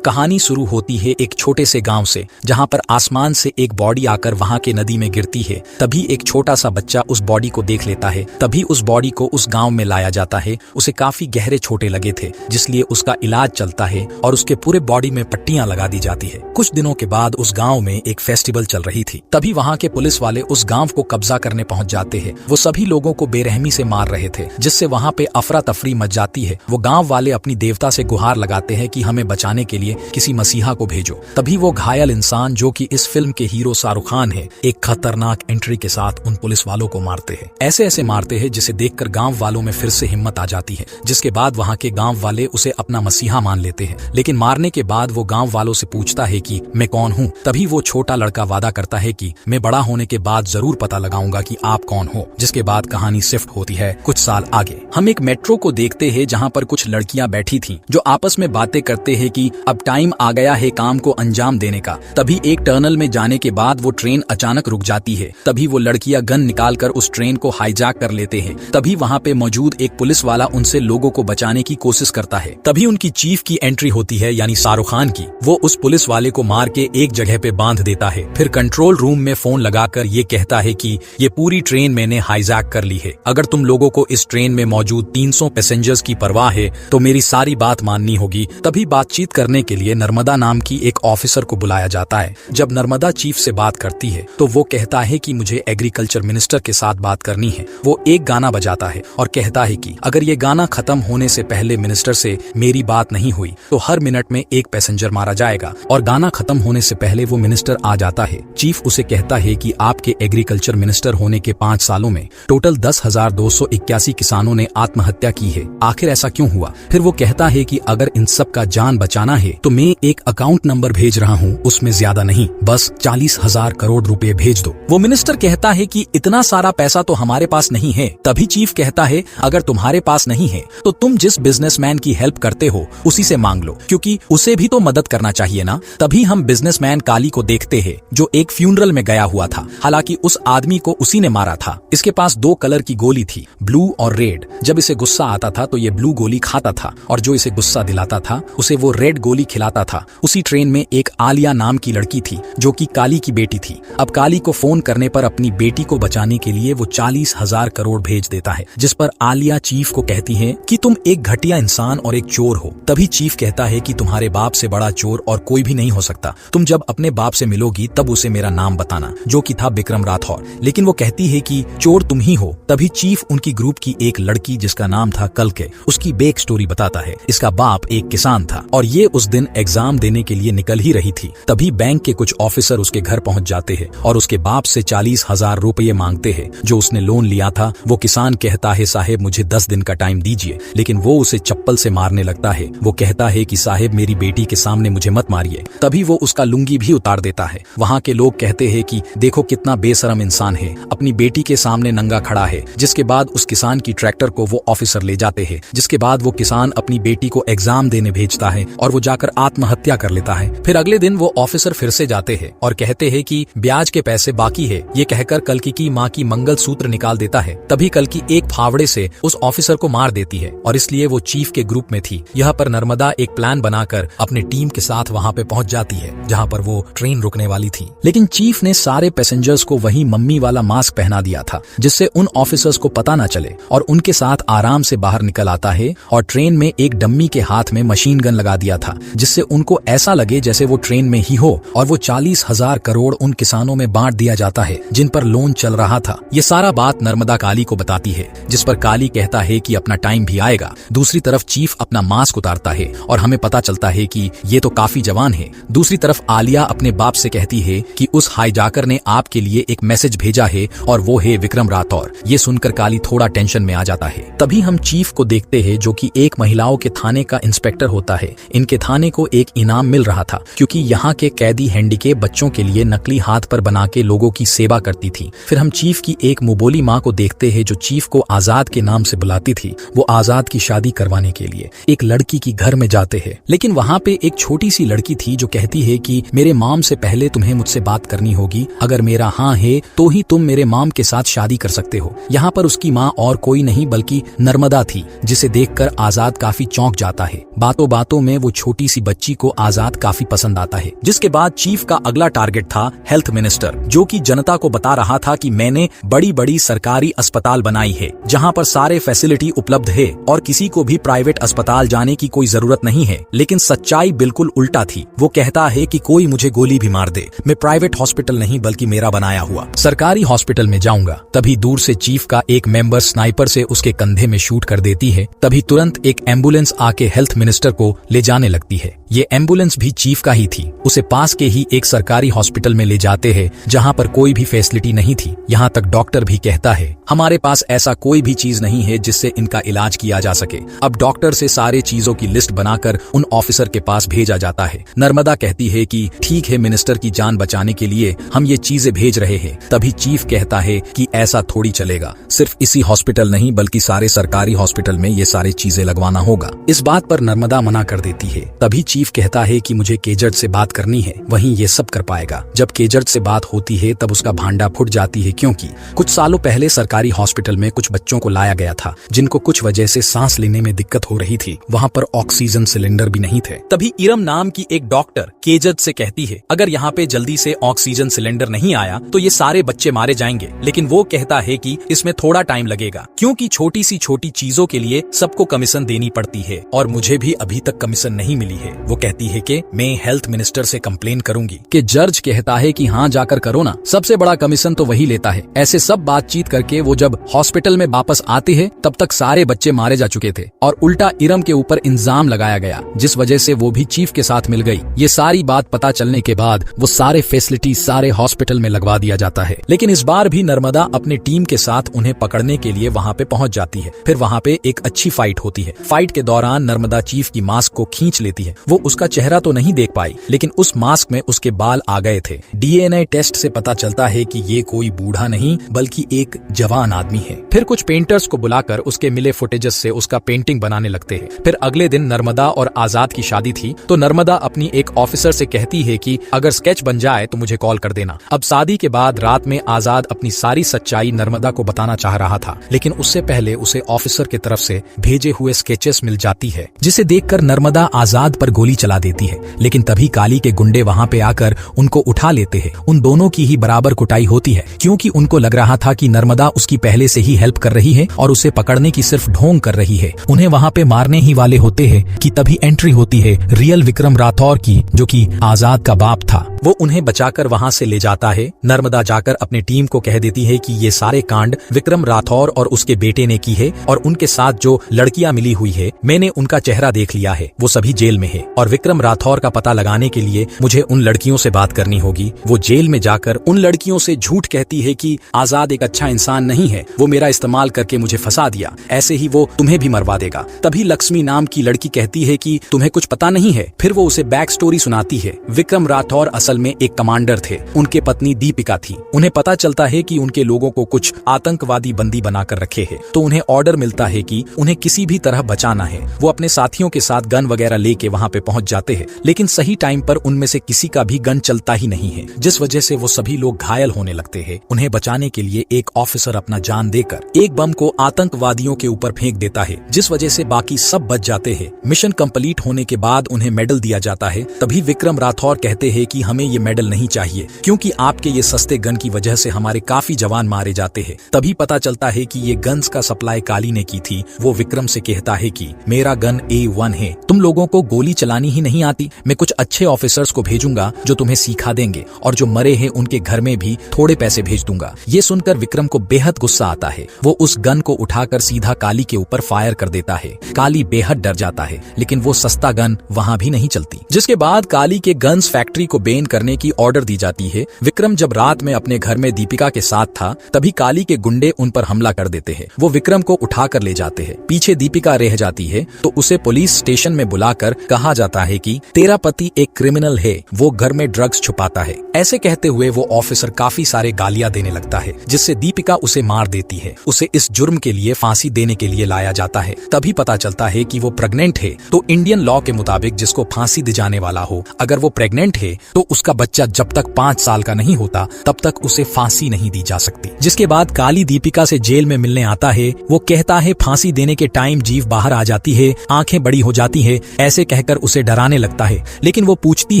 कहानी शुरू होती है एक छोटे से गांव से, जहां पर आसमान से एक बॉडी आकर वहां के नदी में गिरती है। तभी एक छोटा सा बच्चा उस बॉडी को देख लेता है। तभी उस बॉडी को उस गांव में लाया जाता है। उसे काफी गहरे छोटे लगे थे, जिसलिए उसका इलाज चलता है और उसके पूरे बॉडी में पट्टियां लगा दी जाती है। कुछ दिनों के बाद उस गाँव में एक फेस्टिवल चल रही थी। तभी वहाँ के पुलिस वाले उस गाँव को कब्जा करने पहुँच जाते हैं। वो सभी लोगों को बेरहमी से मार रहे थे, जिससे वहाँ पे अफरा तफरी मच जाती है। वो गाँव वाले अपनी देवता से गुहार लगाते हैं कि हमें बचाने के लिए किसी मसीहा को भेजो। तभी वो घायल इंसान, जो कि इस फिल्म के हीरो शाहरुख खान है, एक खतरनाक एंट्री के साथ उन पुलिस वालों को मारते हैं। ऐसे ऐसे मारते हैं जिसे देखकर गांव वालों में फिर से हिम्मत आ जाती है, जिसके बाद वहां के गांव वाले उसे अपना मसीहा मान लेते हैं। लेकिन मारने के बाद वो गांव वालों से पूछता है कि मैं कौन हूँ। तभी वो छोटा लड़का वादा करता है कि मैं बड़ा होने के बाद जरूर पता लगाऊंगा कि आप कौन हो। जिसके बाद कहानी शिफ्ट होती है कुछ साल आगे। हम एक मेट्रो को देखते हैं, जहाँ पर कुछ लड़कियां बैठी थीं, जो आपस में बातें करते हैं कि अब टाइम आ गया है काम को अंजाम देने का। तभी एक टनल में जाने के बाद वो ट्रेन अचानक रुक जाती है। तभी वो लड़कियां गन निकालकर उस ट्रेन को हाईजैक कर लेते हैं। तभी वहाँ पे मौजूद एक पुलिस वाला उनसे लोगों को बचाने की कोशिश करता है। तभी उनकी चीफ की एंट्री होती है, यानी शाहरुख खान की। वो उस पुलिस वाले को मार के एक जगह पे बांध देता है। फिर कंट्रोल रूम में फोन लगाकर ये कहता है कि ये पूरी ट्रेन मैंने हाईजैक कर ली है। अगर तुम लोगों को इस ट्रेन में मौजूद 300 पैसेंजर्स की परवाह है तो मेरी सारी बात माननी होगी। तभी बातचीत करने के लिए नर्मदा नाम की एक ऑफिसर को बुलाया जाता है। जब नर्मदा चीफ से बात करती है तो वो कहता है कि मुझे एग्रीकल्चर मिनिस्टर के साथ बात करनी है। वो एक गाना बजाता है और कहता है कि अगर ये गाना खत्म होने से पहले मिनिस्टर से मेरी बात नहीं हुई तो हर मिनट में एक पैसेंजर मारा जाएगा। और गाना खत्म होने से पहले वो मिनिस्टर आ जाता है। चीफ उसे कहता है कि आपके एग्रीकल्चर मिनिस्टर होने के 5 सालों में टोटल 10,281 किसानों ने आत्महत्या की है। आखिर ऐसा क्यों हुआ? फिर वो कहता है कि अगर इन सब का जान बचाना है तो मैं एक अकाउंट नंबर भेज रहा हूँ, उसमें ज्यादा नहीं, बस 40,000 करोड़ रुपए भेज दो। वो मिनिस्टर कहता है कि इतना सारा पैसा तो हमारे पास नहीं है। तभी चीफ कहता है अगर तुम्हारे पास नहीं है तो तुम जिस बिजनेसमैन की हेल्प करते हो उसी से मांग लो, क्योंकि उसे भी तो मदद करना चाहिए ना। तभी हम बिजनेसमैन काली को देखते हैं, जो एक फ्यूनरल में गया हुआ था। हालांकि उस आदमी को उसी ने मारा था। इसके पास 2 कलर की गोली थी, ब्लू और रेड। जब इसे गुस्सा आता था तो ये ब्लू गोली खाता था, और जो इसे गुस्सा दिलाता था उसे वो रेड गोली खिलाता था। उसी ट्रेन में एक आलिया नाम की लड़की थी, जो कि काली की बेटी थी। अब काली को फोन करने पर अपनी बेटी को बचाने के लिए वो 40,000 करोड़ भेज देता है, जिस पर आलिया चीफ को कहती है कि तुम एक घटिया इंसान और एक चोर हो। तभी चीफ कहता है कि तुम्हारे बाप से बड़ा चोर और कोई भी नहीं हो सकता। तुम जब अपने बाप से मिलोगी तब उसे मेरा नाम बताना, जो कि था विक्रम राठौर। लेकिन वो कहती है कि चोर तुम ही हो। तभी चीफ उनकी ग्रुप की एक लड़की, जिसका नाम था कलके, उसकी बैक स्टोरी बताता है। इसका बाप एक किसान था और ये उस दिन एग्जाम देने के लिए निकल ही रही थी। तभी बैंक के कुछ ऑफिसर उसके घर पहुंच जाते हैं और उसके बाप से 40,000 रुपये मांगते हैं, जो उसने लोन लिया था। वो किसान कहता है साहेब मुझे 10 दिन का टाइम दीजिए, लेकिन वो उसे चप्पल से मारने लगता है। वो कहता है कि साहेब मेरी बेटी के सामने मुझे मत मारिए। तभी वो उसका लुंगी भी उतार देता है। वहाँ के लोग कहते हैं कि देखो कितना बेशरम इंसान है, अपनी बेटी के सामने नंगा खड़ा है। जिसके बाद उस किसान की ट्रैक्टर को वो ऑफिसर ले जाते हैं। जिसके बाद वो किसान अपनी बेटी को एग्जाम देने भेजता है और वो जाकर आत्महत्या कर लेता है। फिर अगले दिन वो ऑफिसर फिर से जाते हैं और कहते हैं कि ब्याज के पैसे बाकी है। ये कहकर कल्कि की माँ की मंगलसूत्र निकाल देता है। तभी कल्कि एक फावड़े से उस ऑफिसर को मार देती है और इसलिए वो चीफ के ग्रुप में थी। यहाँ पर नर्मदा एक प्लान बनाकर अपने टीम के साथ वहाँ पे पहुँच जाती है, जहाँ पर वो ट्रेन रुकने वाली थी। लेकिन चीफ ने सारे पैसेंजर्स को वही मम्मी वाला मास्क पहना दिया था, जिससे उन ऑफिसर्स को पता न चले, और उनके साथ आराम से बाहर निकल आता है। और ट्रेन में एक डम्मी के हाथ में मशीन गन लगा दिया था, जिससे उनको ऐसा लगे जैसे वो ट्रेन में ही हो, और वो 40,000 करोड़ उन किसानों में बांट दिया जाता है जिन पर लोन चल रहा था। ये सारा बात नर्मदा काली को बताती है, जिस पर काली कहता है कि अपना टाइम भी आएगा। दूसरी तरफ चीफ अपना मास्क उतारता है और हमें पता चलता है कि ये तो काफी जवान है। दूसरी तरफ आलिया अपने बाप से कहती है कि उस हाईजैकर ने आपके लिए एक मैसेज भेजा है और वो है विक्रम राठौर। ये सुनकर काली थोड़ा टेंशन में आ जाता है। तभी हम चीफ को देखते हैं, जो कि एक महिलाओं के थाने का इंस्पेक्टर होता है। इनके थाने को एक इनाम मिल रहा था, क्योंकि यहाँ के कैदी हैंडीकेप बच्चों के लिए नकली हाथ पर बना के लोगों की सेवा करती थी। फिर हम चीफ की एक मुबोली माँ को देखते हैं, जो चीफ को आजाद के नाम से बुलाती थी। वो आजाद की शादी करवाने के लिए एक लड़की की घर में जाते हैं, लेकिन वहाँ पे एक छोटी सी लड़की थी जो कहती है कि मेरे माम से पहले तुम्हें मुझसे बात करनी होगी। अगर मेरा हाँ है तो ही तुम मेरे माम के साथ शादी कर सकते हो। यहाँ पर उसकी माँ और कोई नहीं बल्कि नर्मदा थी, जिसे देखकर आजाद काफी चौंक जाता है। बातों बातों में वो छोटी सी बच्ची को आजाद काफी पसंद आता है। जिसके बाद चीफ का अगला टारगेट था हेल्थ मिनिस्टर, जो कि जनता को बता रहा था कि मैंने बड़ी बड़ी सरकारी अस्पताल बनाई है जहां पर सारे फैसिलिटी उपलब्ध है और किसी को भी प्राइवेट अस्पताल जाने की कोई जरूरत नहीं है। लेकिन सच्चाई बिल्कुल उल्टा थी। वो कहता है कि कोई मुझे गोली भी मार दे, मैं प्राइवेट हॉस्पिटल नहीं बल्कि मेरा बनाया हुआ सरकारी हॉस्पिटल में जाऊंगा। तभी दूर से चीफ का एक मेंबर स्नाइपर से उसके कंधे में शूट कर देती है। तभी तुरंत एक एम्बुलेंस आके हेल्थ मिनिस्टर को ले जाने लगती है। ये एम्बुलेंस भी चीफ का ही थी। उसे पास के ही एक सरकारी हॉस्पिटल में ले जाते हैं जहां पर कोई भी फैसिलिटी नहीं थी। यहां तक डॉक्टर भी कहता है हमारे पास ऐसा कोई भी चीज नहीं है जिससे इनका इलाज किया जा सके। अब डॉक्टर से सारे चीजों की लिस्ट बनाकर उन ऑफिसर के पास भेजा जाता है। नर्मदा कहती है कि ठीक है, मिनिस्टर की जान बचाने के लिए हम ये चीजें भेज रहे हैं। तभी चीफ कहता है कि ऐसा थोड़ी चलेगा, सिर्फ इसी हॉस्पिटल नहीं बल्कि सारे सरकारी हॉस्पिटल में ये सारी चीजें लगवाना होगा। इस बात पर नर्मदा मना कर देती है। तभी चीफ कहता है कि मुझे केजट से बात करनी है, वहीं ये सब कर पाएगा। जब केजट से बात होती है तब उसका भांडा फूट जाती है, क्योंकि कुछ सालों पहले सरकारी हॉस्पिटल में कुछ बच्चों को लाया गया था जिनको कुछ वजह से सांस लेने में दिक्कत हो रही थी। वहाँ पर ऑक्सीजन सिलेंडर भी नहीं थे। तभी इरम नाम की एक डॉक्टर केजट से कहती है अगर यहाँ पे जल्दी से ऑक्सीजन सिलेंडर नहीं आया तो ये सारे बच्चे मारे जाएंगे। लेकिन वो कहता है कि इसमें थोड़ा टाइम लगेगा, क्योंकि छोटी सी छोटी चीजों के लिए सबको कमीशन देनी पड़ती है और मुझे भी अभी तक कमीशन नहीं मिली है। वो कहती है कि मैं हेल्थ मिनिस्टर से कंप्लेन करूंगी। कि जज कहता है कि हाँ जाकर करो ना, सबसे बड़ा कमीशन तो वही लेता है। ऐसे सब बातचीत करके वो जब हॉस्पिटल में वापस आते हैं तब तक सारे बच्चे मारे जा चुके थे और उल्टा इरम के ऊपर इल्जाम लगाया गया, जिस वजह से वो भी चीफ के साथ मिल गई। ये सारी बात पता चलने के बाद वो सारे फैसिलिटी सारे हॉस्पिटल में लगवा दिया जाता है। लेकिन इस बार भी नर्मदा अपने टीम के साथ उन्हें पकड़ने के लिए वहाँ पे पहुँच जाती है। फिर वहाँ पे एक अच्छी फाइट होती है। फाइट के दौरान नर्मदा चीफ की मास्क को खींच लेती है। वो उसका चेहरा तो नहीं देख पाई, लेकिन उस मास्क में उसके बाल आ गए थे। डीएनए टेस्ट से पता चलता है कि ये कोई बूढ़ा नहीं बल्कि एक जवान आदमी है। फिर कुछ पेंटर्स को बुलाकर उसके मिले फुटेजेस से उसका पेंटिंग बनाने लगते हैं। फिर अगले दिन नर्मदा और आजाद की शादी थी, तो नर्मदा अपनी एक ऑफिसर से कहती है कि अगर स्केच बन जाए तो मुझे कॉल कर देना। अब शादी के बाद रात में आजाद अपनी सारी सच्चाई नर्मदा को बताना चाह रहा था, लेकिन उससे पहले उसे ऑफिसर की तरफ से भेजे हुए स्केचेस मिल जाती है, जिसे देखकर नर्मदा आजाद पर गोली चला देती है। लेकिन तभी काली के गुंडे वहाँ पे आकर उनको उठा लेते हैं। उन दोनों की ही बराबर कुटाई होती है, क्योंकि उनको लग रहा था कि नर्मदा उसकी पहले से ही हेल्प कर रही है और उसे पकड़ने की सिर्फ ढोंग कर रही है। उन्हें वहाँ पे मारने ही वाले होते हैं कि तभी एंट्री होती है रियल विक्रम राठौर की, जो कि आजाद का बाप था। वो उन्हें बचाकर वहाँ से ले जाता है। नर्मदा जाकर अपनी टीम को कह देती है कि ये सारे कांड विक्रम राठौर और उसके बेटे ने की है और उनके साथ जो लड़कियां मिली हुई है मैंने उनका चेहरा देख लिया है, वो सभी जेल में है और विक्रम राठौर का पता लगाने के लिए मुझे उन लड़कियों से बात करनी होगी। वो जेल में जाकर उन लड़कियों से झूठ कहती है कि आजाद एक अच्छा इंसान नहीं है, वो मेरा इस्तेमाल करके मुझे फंसा दिया, ऐसे ही वो तुम्हें भी मरवा देगा। तभी लक्ष्मी नाम की लड़की कहती है कि तुम्हें कुछ पता नहीं है। फिर वो उसे बैक स्टोरी सुनाती है। विक्रम राठौर असल में एक कमांडर थे, उनके पत्नी दीपिका थी। उन्हें पता चलता है कि उनके लोगों को कुछ आतंकवादी बंदी बनाकर रखे हैं, तो उन्हें ऑर्डर मिलता है कि उन्हें किसी भी तरह बचाना है। वो अपने साथियों के साथ गन वगैरह लेके वहाँ पे पहुंच जाते हैं, लेकिन सही टाइम पर उनमें से किसी का भी गन चलता ही नहीं है, जिस वजह से वो सभी लोग घायल होने लगते हैं। उन्हें बचाने के लिए एक ऑफिसर अपना जान देकर एक बम को आतंकवादियों के ऊपर फेंक देता है, जिस वजह से बाकी सब बच जाते हैं। मिशन कंप्लीट होने के बाद उन्हें मेडल दिया जाता है। तभी विक्रम राठौर कहते हैं कि हमें ये मेडल नहीं चाहिए, क्योंकि आपके ये सस्ते गन की वजह से हमारे काफी जवान मारे जाते हैं। तभी पता चलता है कि ये गन्स का सप्लाई काली ने की थी। वो विक्रम से कहता है कि मेरा गन A1 है, तुम लोगों को गोली चलानी ही नहीं आती, मैं कुछ अच्छे ऑफिसर्स को भेजूंगा जो तुम्हें सिखा देंगे और जो मरे हैं उनके घर में भी थोड़े पैसे भेज दूंगा। ये सुनकर विक्रम को बेहद गुस्सा आता है। वो उस गन को उठाकर सीधा काली के ऊपर फायर कर देता है। काली बेहद डर जाता है, लेकिन वो सस्ता गन वहाँ भी नहीं चलती। जिसके बाद काली के गन्स फैक्ट्री को बैन करने की ऑर्डर दी जाती है। विक्रम जब रात में अपने घर में दीपिका के साथ था, तभी काली के गुंडे उन पर हमला कर देते हैं। वो विक्रम को उठाकर ले जाते हैं। पीछे दीपिका रह जाती है, तो उसे पुलिस स्टेशन में बुलाकर कहा जाता है कि तेरा पति एक क्रिमिनल है, वो घर में ड्रग्स छुपाता है। ऐसे कहते हुए वो ऑफिसर काफी सारे गालियां देने लगता है, जिससे दीपिका उसे मार देती है। उसे इस जुर्म के लिए फांसी देने के लिए लाया जाता है। तभी पता चलता है कि वो प्रेग्नेंट है, तो इंडियन लॉ के मुताबिक जिसको फांसी दी जाने वाला हो, अगर वो प्रेग्नेंट है तो उसका बच्चा जब तक 5 साल का नहीं होता तब तक उसे फांसी नहीं दी जा सकती। जिसके बाद काली दीपिका से जेल में मिलने आता है। वो कहता है फांसी देने के टाइम जीभ बाहर आ जाती है, आंखें बड़ी हो जाती है। ऐसे कह कहकर उसे डराने लगता है, लेकिन वो पूछती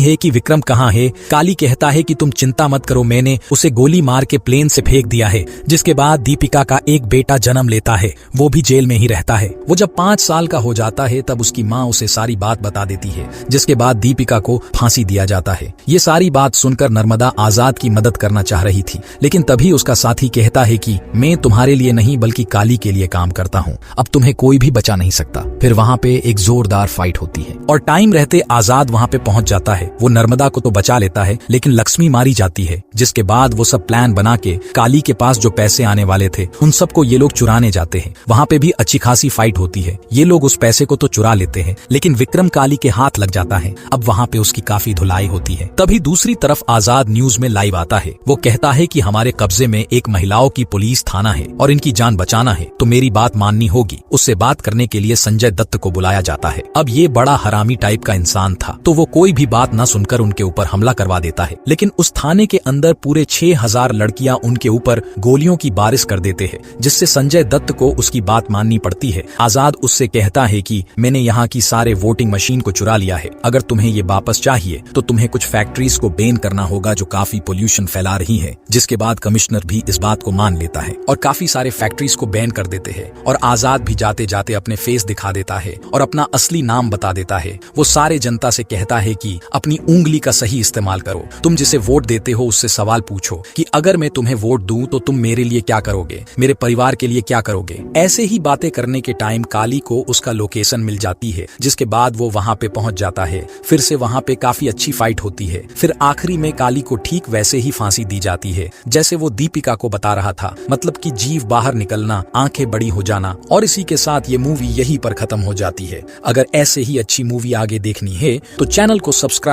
है कि विक्रम कहाँ है। काली कहता है कि तुम चिंता मत करो, मैंने उसे गोली मार के प्लेन से फेंक दिया है। जिसके बाद दीपिका का एक बेटा जन्म लेता है, वो भी जेल में ही रहता है। वो जब 5 साल का हो जाता है तब उसकी माँ उसे सारी बात बता देती है, जिसके बाद दीपिका को फांसी दिया जाता है। ये सारी बात सुनकर नर्मदा आजाद की मदद करना चाह रही थी, लेकिन तभी उसका साथी कहता है कि मैं तुम्हारे लिए नहीं बल्कि काली के लिए काम करता हूँ, अब तुम्हें कोई भी बचा नहीं सकता। फिर वहाँ पे एक जोरदार फाइट होती है और टाइम रहते आजाद वहाँ पे पहुंच जाता है। वो नर्मदा को तो बचा लेता है, लेकिन लक्ष्मी मारी जाती है। जिसके बाद वो सब प्लान बना के काली के पास जो पैसे आने वाले थे उन सबको ये लोग चुराने जाते हैं। वहाँ पे भी अच्छी खासी फाइट होती है। ये लोग उस पैसे को तो चुरा लेते हैं, लेकिन विक्रम काली के हाथ लग जाता है। अब वहाँ पे उसकी काफी धुलाई होती है। तभी दूसरी तरफ आजाद न्यूज में लाइव आता है। वो कहता है कि हमारे कब्जे में एक महिलाओं की पुलिस थाना है और इनकी जान बचाना है, तो मेरी बात माननी होगी। उससे बात करने के लिए संजय दत्त को बुलाया जाता है। अब ये बड़ा हरामी टाइप का इंसान था, तो वो कोई भी बात न सुनकर उनके ऊपर हमला करवा देता है। लेकिन उस थाने के अंदर पूरे 6000 लड़कियां उनके ऊपर गोलियों की बारिश कर देते हैं, जिससे संजय दत्त को उसकी बात माननी पड़ती है। आजाद उससे कहता है कि मैंने यहाँ की सारे वोटिंग मशीन को चुरा लिया है, अगर तुम्हें ये वापस चाहिए तो तुम्हें कुछ फैक्ट्रीज को बैन करना होगा जो काफी पोल्यूशन फैला रही है। जिसके बाद कमिश्नर भी इस बात को मान लेता है और काफी सारे फैक्ट्रीज को बैन कर देते हैं। और आजाद भी जाते जाते अपने फेस दिखा देता है और अपना असली नाम बता देता है। वो सारे जनता से कहता है कि अपनी उंगली का सही इस्तेमाल करो, तुम जिसे वोट देते हो उससे सवाल पूछो कि अगर मैं तुम्हें वोट दूं तो तुम मेरे लिए क्या करोगे, मेरे परिवार के लिए क्या करोगे। ऐसे ही बातें करने के टाइम काली को उसका लोकेशन मिल जाती है, जिसके बाद वो वहाँ पे पहुंच जाता है। फिर से वहाँ पे काफी अच्छी फाइट होती है। फिर आखिरी में काली को ठीक वैसे ही फांसी दी जाती है जैसे वो दीपिका को बता रहा था, मतलब कि जीव बाहर निकलना, आंखें बड़ी हो जाना। और इसी के साथ ये मूवी यहीं पर खत्म हो जाती है। अगर ऐसे ही अच्छी मूवी आगे देखनी है तो चैनल को सब्सक्राइब